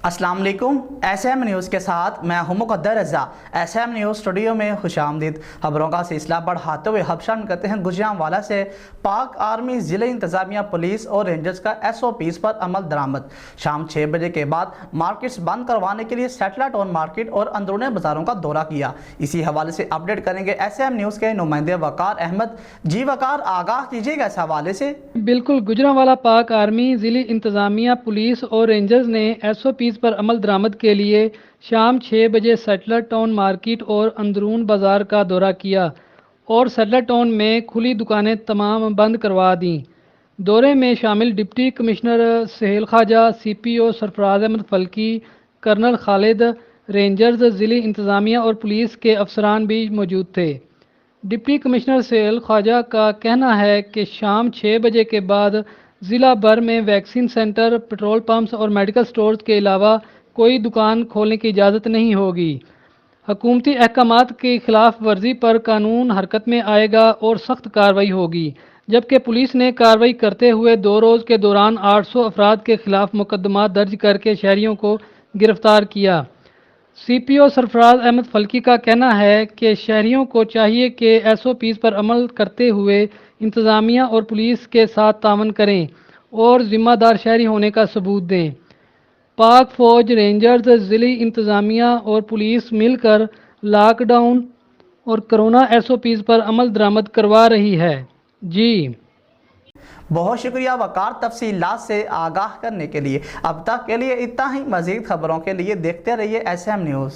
السلام علیکم، S M news کے ساتھ میں ہوں مقدر رضا۔ ایس ایم نیوز اسٹوڈیو میں خوش آمدید۔ خبروں کا سلسلہ بڑھاتے ہوئے شامل کرتے ہیں گوجرانوالہ سے۔ پاک آرمی، ضلع انتظامیہ، پولیس اور رینجرز کا SOPs پر عمل درآمد۔ شام 6 بجے کے بعد مارکیٹس بند کروانے کے لیے سیٹلہ ٹاؤن مارکیٹ اور اندرون بازاروں کا دورہ کیا۔ اسی حوالے سے اپڈیٹ کریں گے ایس ایم نیوز کے نمائندے وقار احمد۔ جی وقار، آگاہ کیجیے گا اس حوالے سے۔ بالکل، گوجرانوالہ پاک آرمی، ضلع انتظامیہ، پولیس اور رینجرز نے SOPs پر عمل درآمد کے لیے شام 6 بجے سیٹلہ ٹاؤن مارکیٹ اور اندرون بازار کا دورہ کیا اور سیٹلہ ٹاؤن میں کھلی دکانیں تمام بند کروا دیں۔ دورے میں شامل ڈپٹی کمشنر سہیل خواجہ، CPO سرفراز احمد فلکی، کرنل خالد، رینجرز، ضلع انتظامیہ اور پولیس کے افسران بھی موجود تھے۔ ڈپٹی کمشنر سہیل خواجہ کا کہنا ہے کہ شام 6 بجے کے بعد ضلع بھر میں ویکسین سینٹر، پیٹرول پمپس اور میڈیکل سٹورز کے علاوہ کوئی دکان کھولنے کی اجازت نہیں ہوگی۔ حکومتی احکامات کی خلاف ورزی پر قانون حرکت میں آئے گا اور سخت کارروائی ہوگی، جبکہ پولیس نے کارروائی کرتے ہوئے 2 روز کے دوران 800 افراد کے خلاف مقدمات درج کر کے شہریوں کو گرفتار کیا۔ CPO سرفراز احمد فلکی کا کہنا ہے کہ شہریوں کو چاہیے کہ SOPs پر عمل کرتے ہوئے انتظامیہ اور پولیس کے ساتھ تعاون کریں اور ذمہ دار شہری ہونے کا ثبوت دیں۔ پاک فوج، رینجرز، ضلع انتظامیہ اور پولیس مل کر لاک ڈاؤن اور کرونا SOPs پر عمل درآمد کروا رہی ہے۔ جی بہت شکریہ وقار، تفصیلات سے آگاہ کرنے کے لیے۔ اب تک کے لیے اتنا ہی۔ مزید خبروں کے لیے دیکھتے رہیے ایس ایم نیوز۔